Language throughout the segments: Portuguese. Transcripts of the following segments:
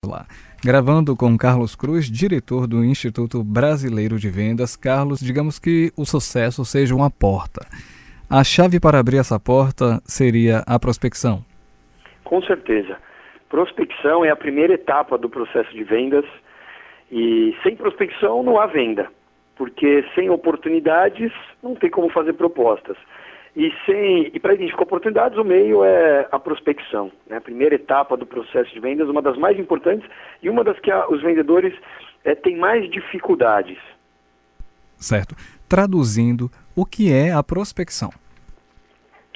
Lá. Gravando com Carlos Cruz, diretor do Instituto Brasileiro de Vendas. Carlos, digamos que o sucesso seja uma porta. A chave para abrir essa porta seria a prospecção? Com certeza. Prospecção é a primeira etapa do processo de vendas e sem prospecção não há venda, porque sem oportunidades não tem como fazer propostas. E para identificar oportunidades, o meio é a prospecção, né? A primeira etapa do processo de vendas, uma das mais importantes e uma das que os vendedores têm mais dificuldades. Certo. Traduzindo, o que é a prospecção?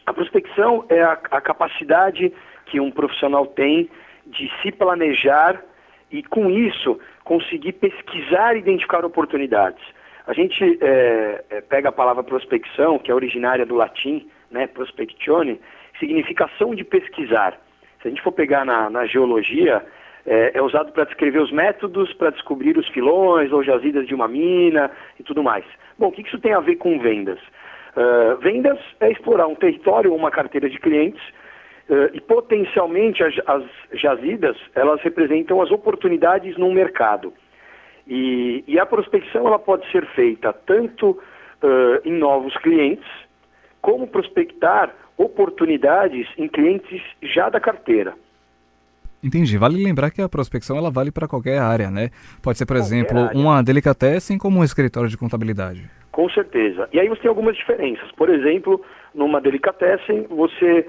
A prospecção é a capacidade que um profissional tem de se planejar e, com isso, conseguir pesquisar e identificar oportunidades. A gente pega a palavra prospecção, que é originária do latim, né, prospectione, significa ação de pesquisar. Se a gente for pegar na geologia, é usado para descrever os métodos, para descobrir os filões ou jazidas de uma mina e tudo mais. Bom, o que isso tem a ver com vendas? Vendas é explorar um território ou uma carteira de clientes e potencialmente as jazidas, elas representam as oportunidades num mercado. E a prospecção ela pode ser feita tanto em novos clientes, como prospectar oportunidades em clientes já da carteira. Entendi. Vale lembrar que a prospecção ela vale para qualquer área, né? Pode ser, por exemplo, área. uma delicatessen como um escritório de contabilidade. Com certeza. E aí você tem algumas diferenças. Por exemplo, numa delicatessen você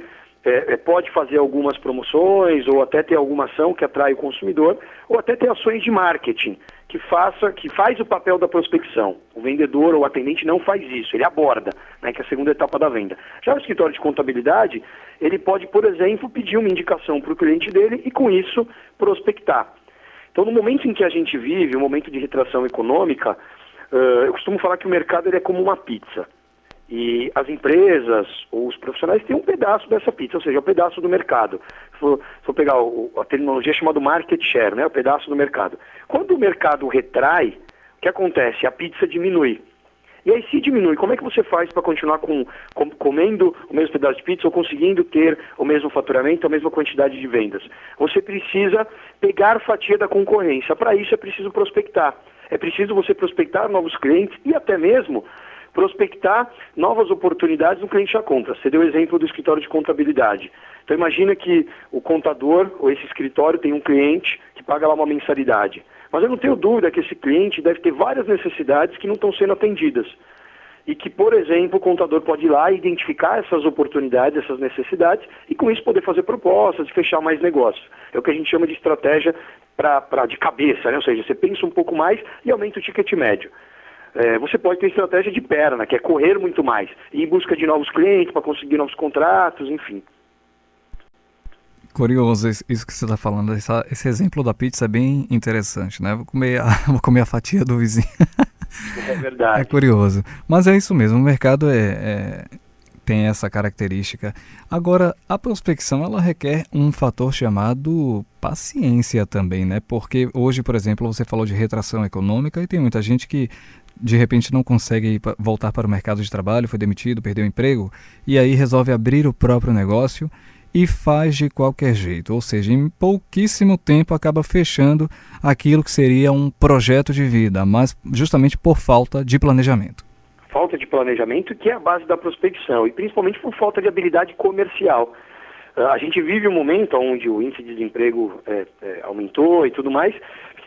pode fazer algumas promoções ou até ter alguma ação que atrai o consumidor ou até ter ações de marketing que faz o papel da prospecção. O vendedor ou o atendente não faz isso, ele aborda, né, que é a segunda etapa da venda. Já o escritório de contabilidade, ele pode, por exemplo, pedir uma indicação para o cliente dele e com isso prospectar. Então no momento em que a gente vive, um momento de retração econômica, eu costumo falar que o mercado ele é como uma pizza. E as empresas ou os profissionais têm um pedaço dessa pizza, ou seja, um pedaço do mercado. Se for pegar a terminologia chamada market share, né, o pedaço do mercado. Quando o mercado retrai, o que acontece? A pizza diminui. E aí se diminui, como é que você faz para continuar comendo o mesmo pedaço de pizza ou conseguindo ter o mesmo faturamento, a mesma quantidade de vendas? Você precisa pegar fatia da concorrência. Para isso é preciso prospectar. É preciso você prospectar novos clientes e até mesmo prospectar novas oportunidades no cliente já compra. Você deu o exemplo do escritório de contabilidade. Então imagina que o contador ou esse escritório tem um cliente que paga lá uma mensalidade. Mas eu não tenho dúvida que esse cliente deve ter várias necessidades que não estão sendo atendidas. E que, por exemplo, o contador pode ir lá e identificar essas oportunidades, essas necessidades, e com isso poder fazer propostas e fechar mais negócios. É o que a gente chama de estratégia de cabeça, né? Ou seja, você pensa um pouco mais e aumenta o ticket médio. Você pode ter estratégia de perna, que é correr muito mais, ir em busca de novos clientes para conseguir novos contratos, enfim. Curioso isso que você está falando. Esse exemplo da pizza é bem interessante, né? Vou comer a fatia do vizinho. É verdade. É curioso. Mas é isso mesmo, o mercado tem essa característica. Agora, a prospecção ela requer um fator chamado paciência também, né? Porque hoje, por exemplo, você falou de retração econômica e tem muita gente que de repente não consegue voltar para o mercado de trabalho, foi demitido, perdeu o emprego, e aí resolve abrir o próprio negócio e faz de qualquer jeito. Ou seja, em pouquíssimo tempo acaba fechando aquilo que seria um projeto de vida, mas justamente por falta de planejamento. Falta de planejamento, que é a base da prospecção, e principalmente por falta de habilidade comercial. A gente vive um momento onde o índice de desemprego aumentou e tudo mais,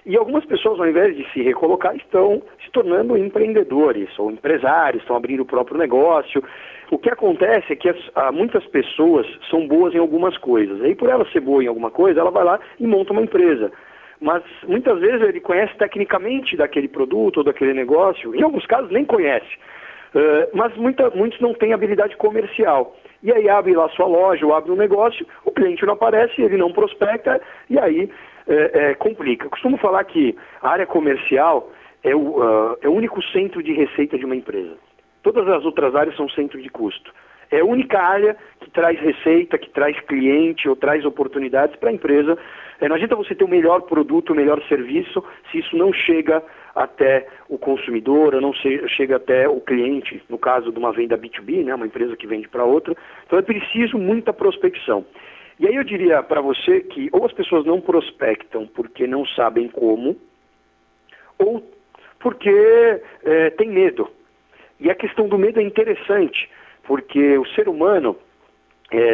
e algumas pessoas, ao invés de se recolocar, estão se tornando empreendedores ou empresários, estão abrindo o próprio negócio. O que acontece é que muitas pessoas são boas em algumas coisas. Aí, por ela ser boa em alguma coisa, ela vai lá e monta uma empresa. Mas, muitas vezes, ele conhece tecnicamente daquele produto ou daquele negócio. Em alguns casos, nem conhece. Mas muitos não têm habilidade comercial. E aí abre lá sua loja ou abre um negócio, o cliente não aparece, ele não prospecta, e aí complica. Eu costumo falar que a área comercial é o único centro de receita de uma empresa. Todas as outras áreas são centro de custo. É a única área que traz receita, que traz cliente ou traz oportunidades para a empresa. Não adianta você ter o melhor produto, o melhor serviço, se isso não chega até o consumidor, ou não chega até o cliente, no caso de uma venda B2B, né, uma empresa que vende para outra. Então é preciso muita prospecção. E aí eu diria para você que ou as pessoas não prospectam porque não sabem como, ou porque tem medo. E a questão do medo é interessante, porque o ser humano,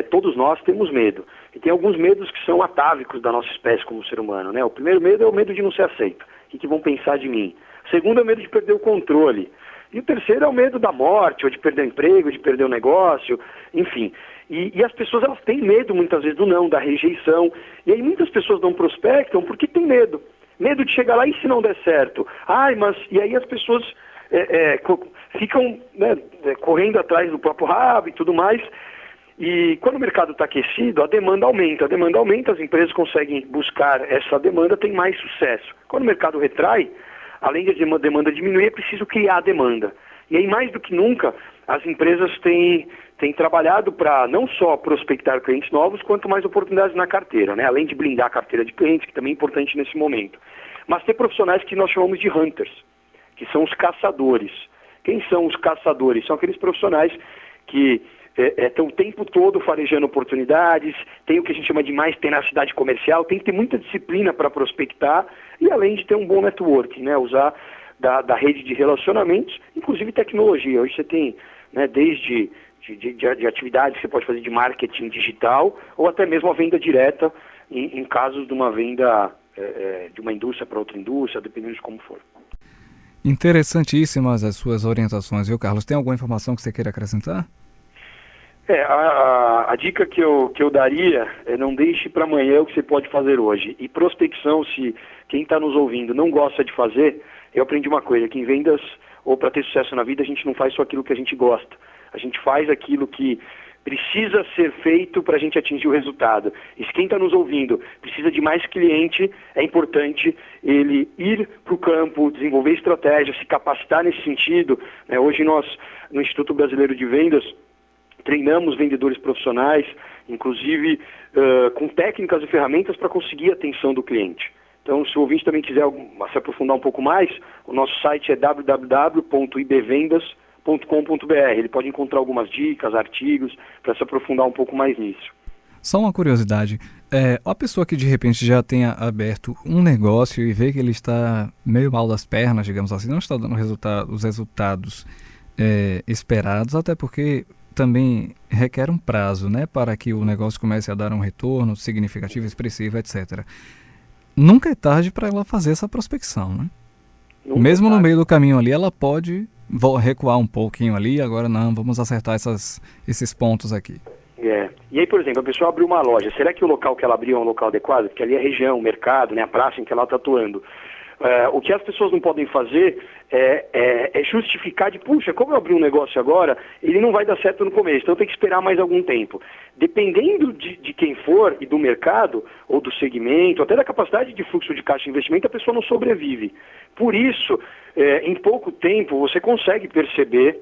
todos nós temos medo. E tem alguns medos que são atávicos da nossa espécie como ser humano, né? O primeiro medo é o medo de não ser aceito. O que vão pensar de mim? O segundo é o medo de perder o controle. E o terceiro é o medo da morte, ou de perder o emprego, de perder o negócio, enfim. E as pessoas, elas têm medo muitas vezes do não, da rejeição. E aí muitas pessoas não prospectam porque têm medo. Medo de chegar lá e se não der certo. E aí as pessoas ficam, né, correndo atrás do próprio rabo e tudo mais. E quando o mercado está aquecido, a demanda aumenta, as empresas conseguem buscar essa demanda, tem mais sucesso. Quando o mercado retrai, além de a demanda diminuir, é preciso criar a demanda. E aí, mais do que nunca, as empresas têm trabalhado para não só prospectar clientes novos, quanto mais oportunidades na carteira, né? Além de blindar a carteira de clientes, que também é importante nesse momento. Mas ter profissionais que nós chamamos de hunters, que são os caçadores. Quem são os caçadores? São aqueles profissionais que estão o tempo todo farejando oportunidades, tem o que a gente chama de mais tenacidade comercial, tem que ter muita disciplina para prospectar e além de ter um bom networking, né? Usar da rede de relacionamentos, inclusive tecnologia. Hoje você tem, né, desde de atividades que você pode fazer de marketing digital ou até mesmo a venda direta em casos de uma venda de uma indústria para outra indústria, dependendo de como for. Interessantíssimas as suas orientações, viu, Carlos? Tem alguma informação que você queira acrescentar? A dica que eu daria é não deixe para amanhã o que você pode fazer hoje. E prospecção, se quem está nos ouvindo não gosta de fazer, eu aprendi uma coisa, que em vendas ou para ter sucesso na vida a gente não faz só aquilo que a gente gosta. A gente faz aquilo que precisa ser feito para a gente atingir o resultado. E se quem está nos ouvindo precisa de mais cliente, é importante ele ir para o campo, desenvolver estratégia, se capacitar nesse sentido, né? Hoje nós, no Instituto Brasileiro de Vendas, treinamos vendedores profissionais, inclusive com técnicas e ferramentas para conseguir a atenção do cliente. Então, se o ouvinte também quiser se aprofundar um pouco mais, o nosso site é www.ibvendas.com.br. Ele pode encontrar algumas dicas, artigos, para se aprofundar um pouco mais nisso. Só uma curiosidade, a pessoa que de repente já tenha aberto um negócio e vê que ele está meio mal das pernas, digamos assim, não está dando os resultados esperados, até porque também requer um prazo, né, para que o negócio comece a dar um retorno significativo, expressivo, etc. Nunca é tarde para ela fazer essa prospecção, né? Mesmo no meio do caminho ali, ela pode recuar um pouquinho ali, agora não, vamos acertar esses pontos aqui. E aí, por exemplo, a pessoa abriu uma loja, será que o local que ela abriu é um local adequado? Porque ali é a região, o mercado, né, a praça em que ela está atuando. O que as pessoas não podem fazer é justificar de, puxa, como eu abri um negócio agora, ele não vai dar certo no começo, então eu tenho que esperar mais algum tempo. Dependendo de quem for e do mercado, ou do segmento, até da capacidade de fluxo de caixa de investimento, a pessoa não sobrevive. Por isso, em pouco tempo, você consegue perceber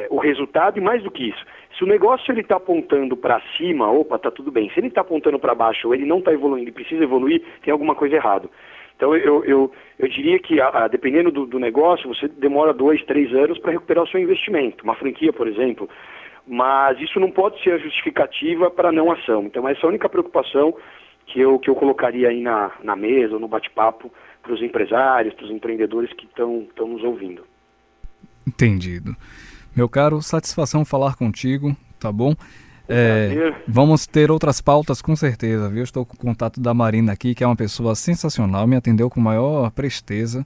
o resultado e mais do que isso. Se o negócio está apontando para cima, opa, está tudo bem. Se ele está apontando para baixo ou ele não está evoluindo e precisa evoluir, tem alguma coisa errada. Então eu diria que, dependendo do negócio, você demora 2, 3 anos para recuperar o seu investimento. Uma franquia, por exemplo. Mas isso não pode ser a justificativa para não ação. Então essa é a única preocupação que eu colocaria aí na mesa ou no bate-papo para os empresários, para os empreendedores que estão nos ouvindo. Entendido. Meu caro, satisfação falar contigo, tá bom? Vamos ter outras pautas com certeza, viu? Estou com o contato da Marina aqui, que é uma pessoa sensacional, me atendeu com maior presteza,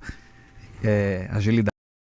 agilidade.